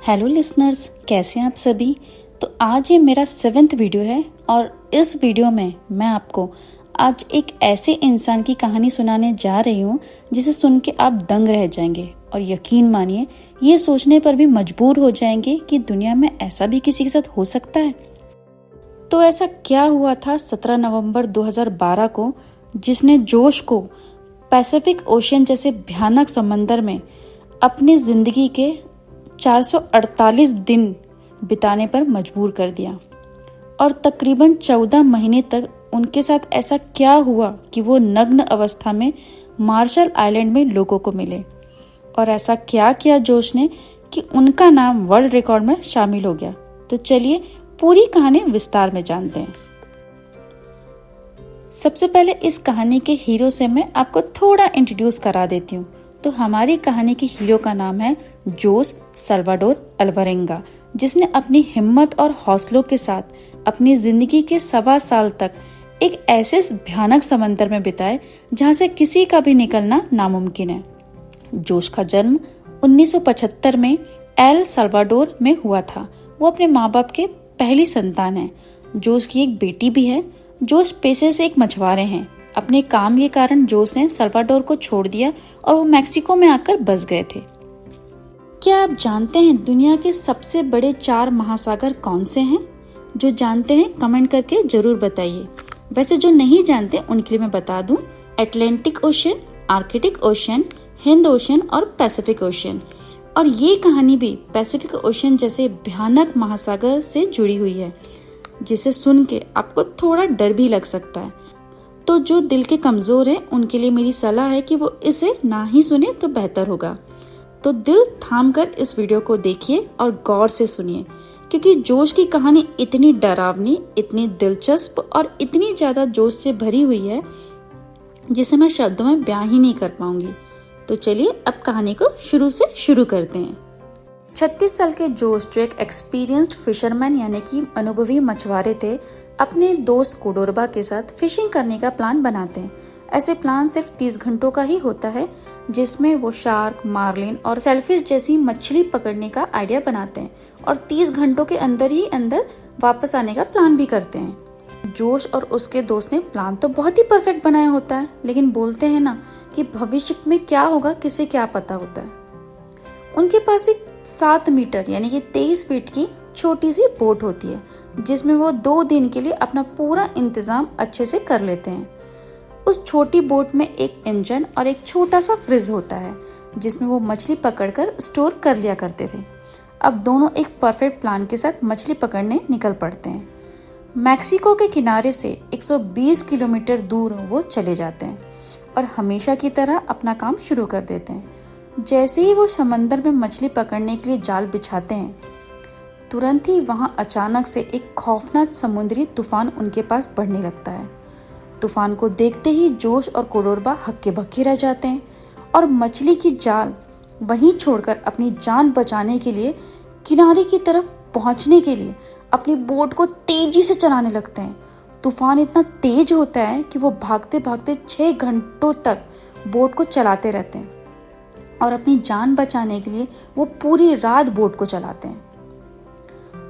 Hello listeners, कैसे हैं आप सभी। तो आज ये मेरा 7th वीडियो है और इस वीडियो में मैं आपको आज एक ऐसे इंसान की कहानी सुनाने जा रही हूँ जिसे सुन के आप दंग रह जाएंगे और यकीन मानिए ये सोचने पर भी मजबूर हो जाएंगे कि दुनिया में ऐसा भी किसी के साथ हो सकता है। तो ऐसा क्या हुआ था 17 नवंबर 2012 को जिसने जोश को पैसिफिक ओशियन जैसे भयानक समंदर में अपनी जिंदगी के 448 दिन बिताने पर मजबूर कर दिया। और तकरीबन 14 महीने तक उनके साथ ऐसा क्या हुआ कि वो नग्न अवस्था में मार्शल आइलैंड में लोगों को मिले, और ऐसा क्या किया जोश ने कि उनका नाम वर्ल्ड रिकॉर्ड में शामिल हो गया। तो चलिए पूरी कहानी विस्तार में जानते हैं। सबसे पहले इस कहानी के हीरो से मैं आपको थोड़ा इंट्रोड्यूस करा देती हूँ। तो हमारी कहानी के हीरो का नाम है जोस सल्वाडोर अल्वारेंगा, जिसने अपनी हिम्मत और हौसलों के साथ अपनी जिंदगी के 1.25 साल तक एक ऐसे भयानक समंदर में बिताए जहां से किसी का भी निकलना नामुमकिन है। जोश का जन्म 1975 में एल साल्वाडोर में हुआ था। वो अपने माँ बाप के पहली संतान है। जोश की एक बेटी भी है। जोश पेशे से एक मछुआरे हैं। अपने काम के कारण जोश ने साल्वाडोर को छोड़ दिया और वो मैक्सिको में आकर बस गए थे। क्या आप जानते हैं दुनिया के सबसे बड़े 4 महासागर कौन से हैं? जो जानते हैं कमेंट करके जरूर बताइए। वैसे जो नहीं जानते उनके लिए मैं बता दूं, Atlantic ocean, Arctic ocean, Hind ocean और पैसिफिक ओशियन। और ये कहानी भी पैसिफिक ओशियन जैसे भयानक महासागर से जुड़ी हुई है, जिसे सुन के आपको थोड़ा डर भी लग सकता है। तो जो दिल के कमजोर हैं उनके लिए मेरी सलाह है कि वो इसे ना ही सुने तो बेहतर होगा। तो दिल थाम कर इस वीडियो को देखिए और गौर से सुनिए, क्योंकि जोश की कहानी इतनी डरावनी, इतनी दिलचस्प और इतनी ज्यादा जोश से भरी हुई है जिसे मैं शब्दों में बयां ही नहीं कर पाऊंगी। तो चलिए अब कहानी को शुरू से शुरू करते हैं। 36 साल के जोश, जो एक एक्सपीरियंस्ड फिशरमैन यानी कि अनुभवी मछुआरे थे, अपने दोस्त कोडोरबा के साथ फिशिंग करने का प्लान बनाते हैं। ऐसे प्लान सिर्फ 30 घंटों का ही होता है, जिसमें वो शार्क, मार्लिन और सेलफिश जैसी मछली पकड़ने का आइडिया बनाते हैं और 30 घंटों के अंदर ही अंदर वापस आने का प्लान भी करते हैं। जोश और उसके दोस्त ने प्लान तो बहुत ही परफेक्ट बनाया होता है, लेकिन बोलते हैं ना कि भविष्य में क्या होगा किसे क्या पता होता है। उनके पास एक 7 मीटर यानी कि 23 फीट की छोटी सी बोट होती है, जिसमें वो 2 दिन के लिए अपना पूरा इंतजाम अच्छे से कर लेते हैं। उस छोटी बोट में एक इंजन और एक छोटा सा फ्रिज होता है, जिसमें वो मछली पकड़कर स्टोर कर लिया करते थे। अब दोनों एक परफेक्ट प्लान के साथ मछली पकड़ने निकल पड़ते हैं। मैक्सिको के किनारे से 120 किलोमीटर दूर वो चले जाते हैं और हमेशा की तरह अपना काम शुरू कर देते हैं। जैसे ही वो समंदर में मछली पकड़ने के लिए जाल बिछाते हैं, तुरंत ही वहां अचानक से एक खौफनाक समुद्री तूफान उनके पास बढ़ने लगता है। तूफान को देखते ही जोश और कोडोरबा हक्के बक्के रह जाते हैं और मछली की जाल वहीं छोड़कर अपनी जान बचाने के लिए किनारे की तरफ पहुंचने के लिए अपनी बोट को तेजी से चलाने लगते हैं। तूफान इतना तेज होता है कि वो भागते भागते 6 घंटों तक बोट को चलाते रहते हैं और अपनी जान बचाने के लिए वो पूरी रात बोट को चलाते हैं।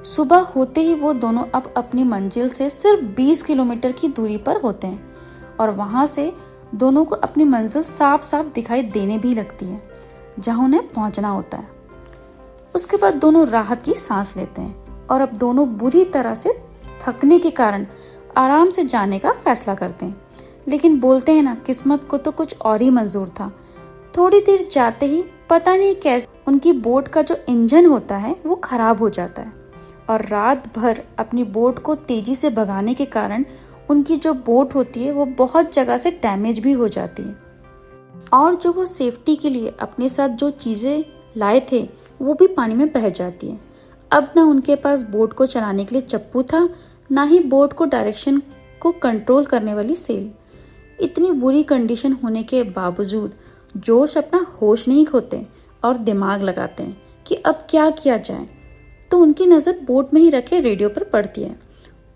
सुबह होते ही वो दोनों अब अपनी मंजिल से सिर्फ 20 किलोमीटर की दूरी पर होते हैं और वहां से दोनों को अपनी मंजिल साफ साफ दिखाई देने भी लगती है, जहां उन्हें पहुंचना होता है। उसके बाद दोनों राहत की सांस लेते हैं और अब दोनों बुरी तरह से थकने के कारण आराम से जाने का फैसला करते हैं। लेकिन बोलते हैं ना, किस्मत को तो कुछ और ही मंजूर था। थोड़ी देर जाते ही पता नहीं कैसे उनकी बोट का जो इंजन होता है वो खराब हो जाता है और रात भर अपनी बोट को तेजी से भगाने के कारण उनकी जो बोट होती है वो बहुत जगह से डैमेज भी हो जाती है। और जो वो सेफ्टी के लिए अपने साथ जो चीजें लाए थे वो भी पानी में बह जाती है। अब ना उनके पास बोट को चलाने के लिए चप्पू था, ना ही बोट को डायरेक्शन को कंट्रोल करने वाली सेल। इतनी बुरी कंडीशन होने के बावजूद जोश अपना होश नहीं खोते और दिमाग लगाते हैं कि अब क्या किया जाए। तो उनकी नजर बोट में ही रखे रेडियो पर पड़ती है।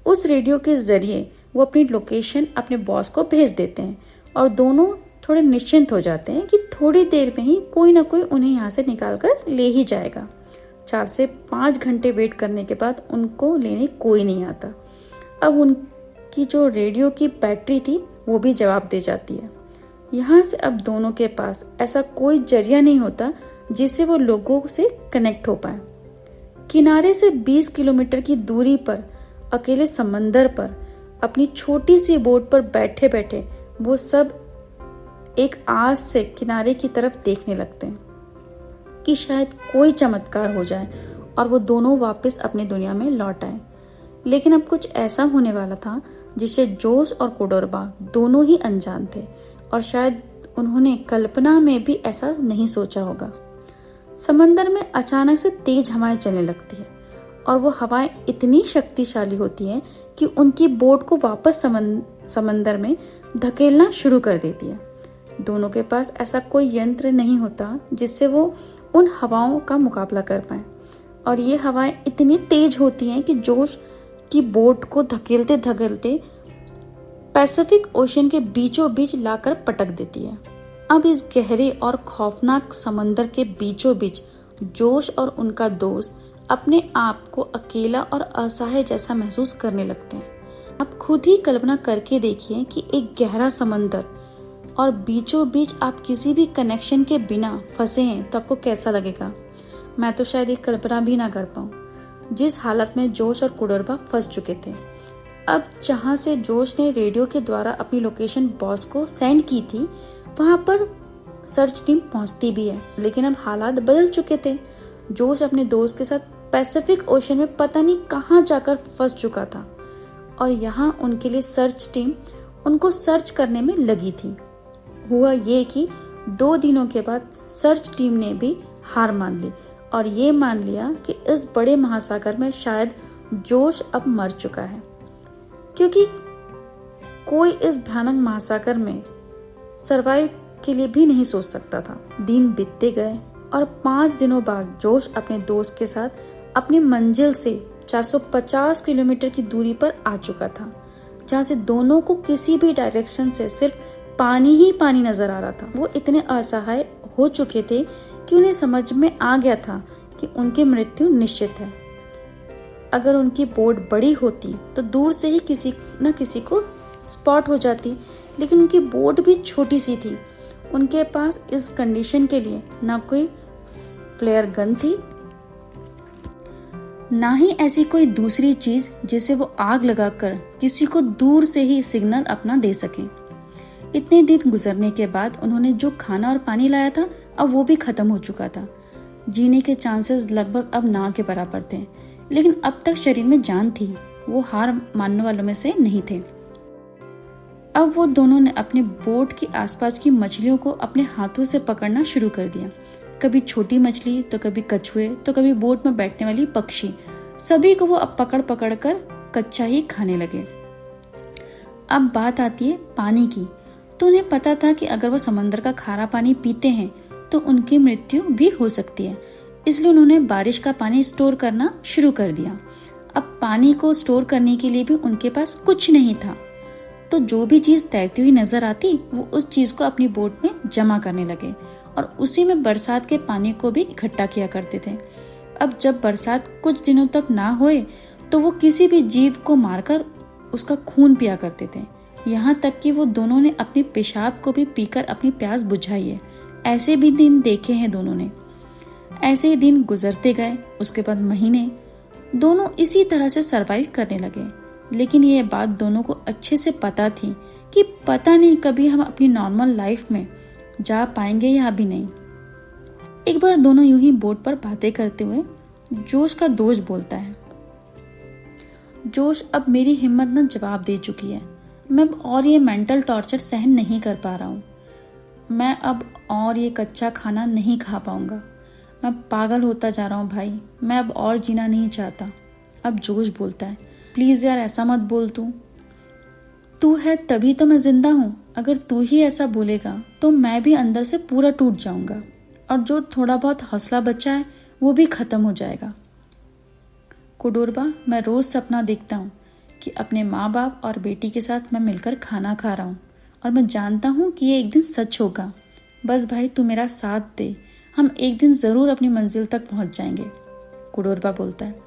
उस रेडियो के जरिए वो अपनी लोकेशन अपने बॉस को भेज देते हैं और दोनों थोड़े निश्चिंत हो जाते हैं कि थोड़ी देर में ही कोई ना कोई उन्हें यहाँ से निकाल कर ले ही जाएगा। 4 से 5 घंटे वेट करने के बाद उनको लेने कोई नहीं आता। अब उनकी जो रेडियो की बैटरी थी वो भी जवाब दे जाती है। यहाँ से अब दोनों के पास ऐसा कोई जरिया नहीं होता जिससे वो लोगों से कनेक्ट हो पाए। किनारे से 20 किलोमीटर की दूरी पर अकेले समंदर पर अपनी छोटी सी बोट पर बैठे बैठे वो सब एक आस से किनारे की तरफ देखने लगते हैं कि शायद कोई चमत्कार हो जाए और वो दोनों वापस अपनी दुनिया में लौट आए। लेकिन अब कुछ ऐसा होने वाला था जिसे जोश और कोडोरबा दोनों ही अनजान थे और शायद उन्होंने कल्पना में भी ऐसा नहीं सोचा होगा। समंदर में अचानक से तेज हवाएं चलने लगती है और वो हवाएं इतनी शक्तिशाली होती हैं कि उनकी बोट को वापस समंदर में धकेलना शुरू कर देती है। दोनों के पास ऐसा कोई यंत्र नहीं होता जिससे वो उन हवाओं का मुकाबला कर पाए और ये हवाएं इतनी तेज होती हैं कि जोश की बोट को धकेलते धकेलते पैसिफिक ओशन के बीचों बीच लाकर पटक देती है। अब इस गहरे और खौफनाक समंदर के बीचों बीच जोश और उनका दोस्त अपने आप को अकेला और असहाय जैसा महसूस करने लगते हैं। आप खुद ही कल्पना करके देखिए कि एक गहरा समंदर और बीचों बीच आप किसी भी कनेक्शन के बिना फंसे हैं तो आपको कैसा लगेगा। मैं तो शायद ये कल्पना भी ना कर पाऊँ जिस हालत में जोश और कोडोरबा फंस चुके थे। अब जहाँ से जोश ने रेडियो के द्वारा अपनी लोकेशन बॉस को सेंड की थी वहां पर सर्च टीम पहुंचती भी है, लेकिन अब हालात बदल चुके थे। जोश अपने दोस्त के साथ पैसिफिक ओशन में पता नहीं कहां जाकर फंस चुका था और यहाँ उनके लिए सर्च टीम उनको सर्च करने में लगी थी। हुआ ये कि 2 दिनों के बाद सर्च टीम ने भी हार मान ली और ये मान लिया कि इस बड़े महासागर में शायद जोश अब मर चुका है, क्योंकि कोई इस भयानक महासागर में सरवाइव के लिए भी नहीं सोच सकता था। दिन बीतते गए और 5 दिनों बाद जोश अपने दोस्त के साथ अपनी मंजिल से 450 किलोमीटर की दूरी पर आ चुका था, जहाँ से दोनों को किसी भी डायरेक्शन से सिर्फ पानी ही पानी नजर आ रहा था। वो इतने असहाय हो चुके थे कि उन्हें समझ में आ गया था कि उनकी मृत्यु निश्चित है। अगर उनकी बोट बड़ी होती तो दूर से ही किसी न किसी को स्पॉट हो जाती, लेकिन उनकी बोट भी छोटी सी थी। उनके पास इस कंडीशन के लिए ना कोई फ्लेयर गन थी, ना ही ऐसी कोई दूसरी चीज जिसे वो आग लगाकर किसी को दूर से ही सिग्नल अपना दे सके। इतने दिन गुजरने के बाद उन्होंने जो खाना और पानी लाया था अब वो भी खत्म हो चुका था। जीने के चांसेस लगभग अब ना के बराबर थे, लेकिन अब तक शरीर में जान थी। वो हार मानने वालों में से नहीं थे। अब वो दोनों ने अपने बोट के आसपास की मछलियों को अपने हाथों से पकड़ना शुरू कर दिया। कभी छोटी मछली तो कभी कछुए तो कभी बोट में बैठने वाली पक्षी, सभी को वो अब पकड़ पकड़ कर कच्चा ही खाने लगे। अब बात आती है पानी की, तो उन्हें पता था कि अगर वो समंदर का खारा पानी पीते हैं तो उनकी मृत्यु भी हो सकती है, इसलिए उन्होंने बारिश का पानी स्टोर करना शुरू कर दिया। अब पानी को स्टोर करने के लिए भी उनके पास कुछ नहीं था, तो जो भी चीज तैरती हुई नजर आती वो उस चीज को अपनी बोट में जमा करने लगे और उसी में बरसात के पानी को भी इकट्ठा किया करते थे। अब जब बरसात कुछ दिनों तक ना होए तो वो किसी भी जीव को मारकर उसका खून पिया करते थे। यहाँ तक कि वो दोनों ने अपने पेशाब को भी पीकर अपनी प्यास बुझाई है। ऐसे भी दिन देखे हैं दोनों ने। ऐसे ही दिन गुजरते गए, उसके बाद महीने, दोनों इसी तरह से सरवाइव करने लगे। लेकिन ये बात दोनों को अच्छे से पता थी कि पता नहीं कभी हम अपनी नॉर्मल लाइफ में जा पाएंगे या भी नहीं। एक बार दोनों यूं ही बोट पर बातें करते हुए जोश का दोस्त बोलता है, जोश अब मेरी हिम्मत न जवाब दे चुकी है। मैं अब और ये मेंटल टॉर्चर सहन नहीं कर पा रहा हूँ। मैं अब और ये कच्चा खाना नहीं खा पाऊंगा। मैं पागल होता जा रहा हूँ भाई, मैं अब और जीना नहीं चाहता। अब जोश बोलता है, प्लीज यार ऐसा मत बोल, तू है तभी तो मैं जिंदा हूँ। अगर तू ही ऐसा बोलेगा तो मैं भी अंदर से पूरा टूट जाऊंगा और जो थोड़ा बहुत हौसला बचा है वो भी खत्म हो जाएगा। कोडोरबा, मैं रोज सपना देखता हूँ कि अपने माँ बाप और बेटी के साथ मैं मिलकर खाना खा रहा हूँ और मैं जानता हूँ कि ये एक दिन सच होगा। बस भाई तू मेरा साथ दे, हम एक दिन जरूर अपनी मंजिल तक पहुँच जाएंगे। कुडोरबा बोलता है।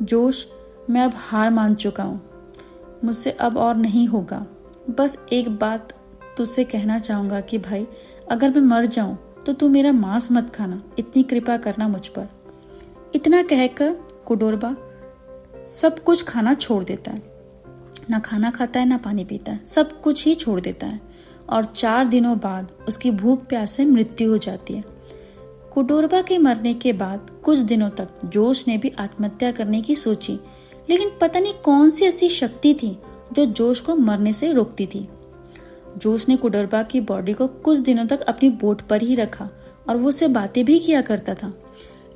जोश, मैं अब हार मान चुका हूँ, मुझसे अब और नहीं होगा। बस एक बात तुझसे कहना चाहूंगा कि भाई, अगर मैं मर जाऊं तो तू मेरा मांस मत खाना, इतनी कृपा करना मुझ पर। इतना कहकर कुडोरबा सब कुछ खाना छोड़ देता है। ना खाना खाता है, ना पानी पीता है, सब कुछ ही छोड़ देता है। और 4 दिनों बाद उसकी भूख प्यास से मृत्यु हो जाती है। कुडोरबा के मरने के बाद कुछ दिनों तक जोश ने भी आत्महत्या करने की सोची, लेकिन पता नहीं कौन सी ऐसी शक्ति थी जो जोश को मरने से रोकती थी। जोश ने कुडोरबा की बॉडी को कुछ दिनों तक अपनी बोट पर ही रखा और वो उससे बातें भी किया करता था।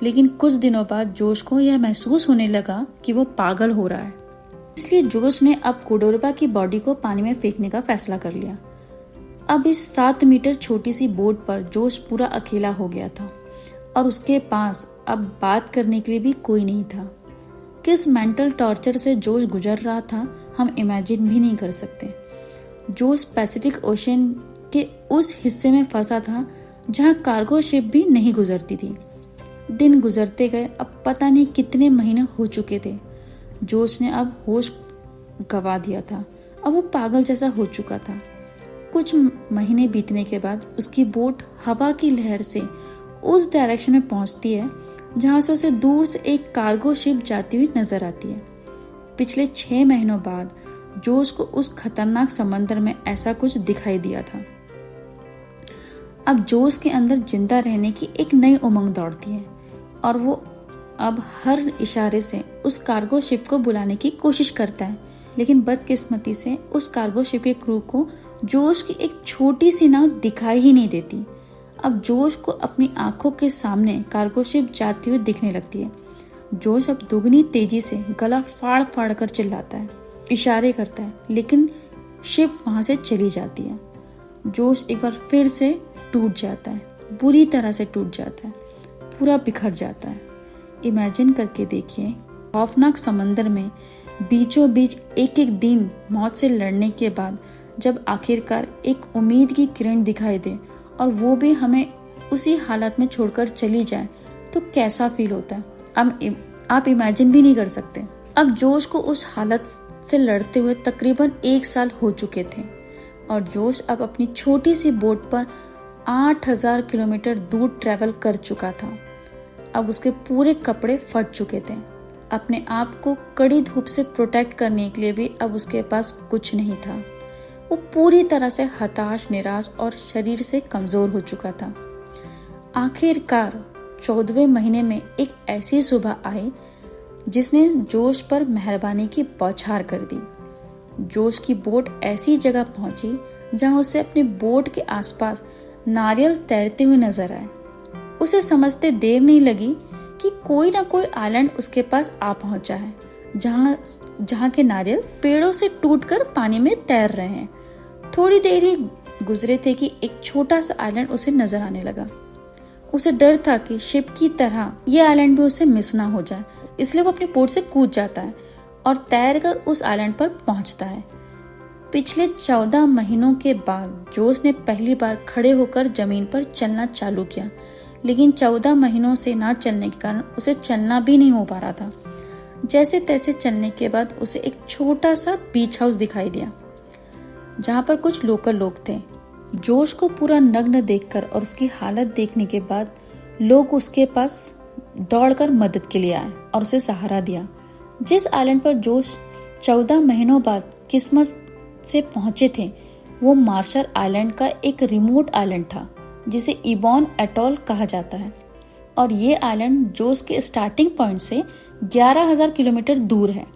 लेकिन कुछ दिनों बाद जोश को यह महसूस होने लगा कि वो पागल हो रहा है। इसलिए जोश ने अब कुडोरबा की बॉडी को पानी में फेंकने का फैसला कर लिया। अब इस 7 मीटर छोटी सी बोट पर जोश पूरा अकेला हो गया था और उसके पास अब बात करने के लिए भी कोई नहीं था। किस मेंटल टॉर्चर से जोश गुजर रहा था हम इमेजिन भी नहीं कर सकते। जोश पैसिफिक ओशन के उस हिस्से में फंसा था जहां कार्गो शिप भी नहीं गुजरती थी। दिन गुजरते गए, अब पता नहीं कितने महीने हो चुके थे। जोश ने अब होश गंवा दिया था, अब वो पागल जैसा हो चुका था। कुछ महीने बीतने के बाद उसकी बोट हवा की लहर से उस डायरेक्शन में पहुंचती है जहां से उसे दूर से एक कार्गो शिप जाती हुई नजर आती है। पिछले 6 महीनों बाद जोश को उस खतरनाक समंदर में ऐसा कुछ दिखाई दिया था। अब जोश के अंदर जिंदा रहने की एक नई उमंग दौड़ती है और वो अब हर इशारे से उस कार्गो शिप को बुलाने की कोशिश करता है। लेकिन बदकिस्मती से उस कार्गो शिप के क्रू को जोश की एक छोटी सी नाव दिखाई ही नहीं देती। अब जोश को अपनी आंखों के सामने कार्गो शिप जाती हुई दिखने लगती है। जोश अब दुगनी तेजी से गला फाड़ फाड़ कर चिल्लाता है, इशारे करता है, लेकिन शिप वहां से चली जाती है। जोश एक बार फिर से टूट जाता है, बुरी तरह से टूट जाता है, पूरा बिखर जाता है। इमेजिन करके देखिए, खौफनाक समंदर में बीचों बीच एक एक दिन मौत से लड़ने के बाद जब आखिरकार एक उम्मीद की किरण दिखाई दे और वो भी हमें उसी हालत में छोड़कर चली जाए तो कैसा फील होता है आप इमेजिन भी नहीं कर सकते। अब जोश को उस हालत से लड़ते हुए तकरीबन 1 साल हो चुके थे और जोश अब अपनी छोटी सी बोट पर 8000 किलोमीटर दूर ट्रैवल कर चुका था। अब उसके पूरे कपड़े फट चुके थे। अपने आप को कड़ी धूप से प्रोटेक्ट करने के लिए भी अब उसके पास कुछ नहीं था। वो पूरी तरह से हताश, निराश और शरीर से कमजोर हो चुका था। आखिरकार 14वें महीने में एक ऐसी सुबह आई जिसने जोश पर मेहरबानी की बौछार कर दी। जोश की बोट ऐसी जगह पहुंची जहां उसे अपनी बोट के आसपास नारियल तैरते हुए नजर आए। उसे समझते देर नहीं लगी कि कोई ना कोई आइलैंड उसके पास आ पहुंचा है जहां के नारियल पेड़ों से टूटकर पानी में तैर रहे हैं। थोड़ी देर ही गुजरे थे कि एक छोटा सा आइलैंड उसे नजर आने लगा। उसे डर था कि शिप की तरह यह आइलैंड भी उसे मिस ना हो जाए, इसलिए वो अपनी बोट से कूद जाता है और तैरकर उस आइलैंड पर पहुंचता है। पिछले 14 महीनों के बाद जोश ने पहली बार खड़े होकर जमीन पर चलना चालू किया, लेकिन 14 महीनों से ना चलने के कारण उसे चलना भी नहीं हो पा रहा था। जैसे तैसे चलने के बाद उसे एक छोटा सा बीच हाउस दिखाई दिया जहां पर कुछ लोकल लोग थे। जोश को पूरा नग्न देखकर और उसकी हालत देखने के बाद लोग उसके पास दौड़कर मदद के लिए आए और उसे सहारा दिया। जिस आइलैंड पर जोश 14 महीनों बाद किस्मत से पहुंचे थे वो मार्शल आइलैंड का एक रिमोट आइलैंड था जिसे इबॉन एटॉल कहा जाता है। और ये आइलैंड जोश के स्टार्टिंग पॉइंट से 11,000 किलोमीटर दूर है।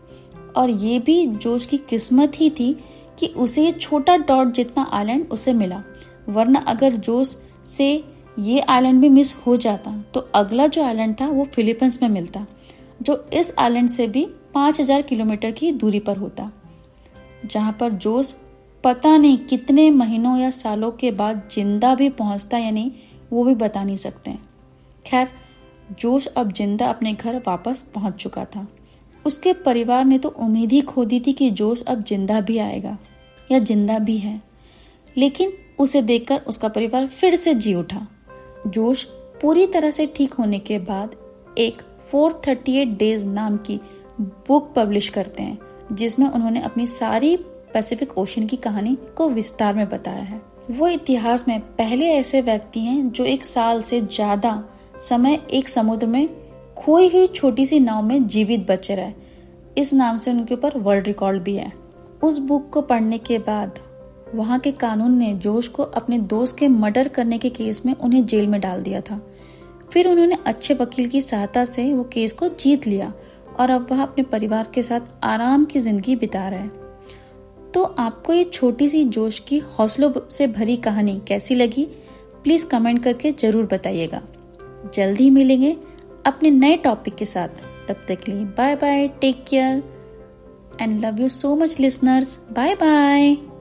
और ये भी जोश की किस्मत ही थी कि उसे ये छोटा डॉट जितना आइलैंड उसे मिला, वरना अगर जोश से ये आइलैंड भी मिस हो जाता तो अगला जो आइलैंड था वो फिलीपींस में मिलता, जो इस आइलैंड से भी 5,000 किलोमीटर की दूरी पर होता, जहां पर जोश पता नहीं कितने महीनों या सालों के बाद जिंदा भी पहुंचता या नहीं वो भी बता नहीं सकते। खैर, जोश अब जिंदा अपने घर वापस पहुंच चुका था। उसके परिवार ने तो उम्मीद ही खो दी थी कि जोश अब जिंदा भी आएगा या जिंदा भी है, लेकिन उसे देखकर उसका परिवार फिर से जी उठा। जोश पूरी तरह से ठीक होने के बाद एक 438 डेज नाम की बुक पब्लिश करते हैं, जिसमें उन्होंने अपनी सारी पैसिफिक ओशन की कहानी को विस्तार में बताया है। वो इतिहास में पहले ऐसे व्यक्ति हैं जो 1 साल से ज्यादा समय एक समुद्र में खोई हुई छोटी सी नाव में जीवित बचे रहे। इस नाम से उनके ऊपर वर्ल्ड रिकॉर्ड भी है। उस बुक को पढ़ने के बाद वहाँ के कानून ने जोश को अपने दोस्त के मर्डर करने के केस में उन्हें जेल में डाल दिया था। फिर उन्होंने अच्छे वकील की सहायता से वो केस को जीत लिया और अब वह अपने परिवार के साथ आराम की जिंदगी बिता रहे हैं। तो आपको ये छोटी सी जोश की हौसलों से भरी कहानी कैसी लगी, प्लीज कमेंट करके जरूर बताइएगा। जल्दी मिलेंगे अपने नए टॉपिक के साथ। तब तक के लिए bye bye, take care and love you so much listeners. Bye bye.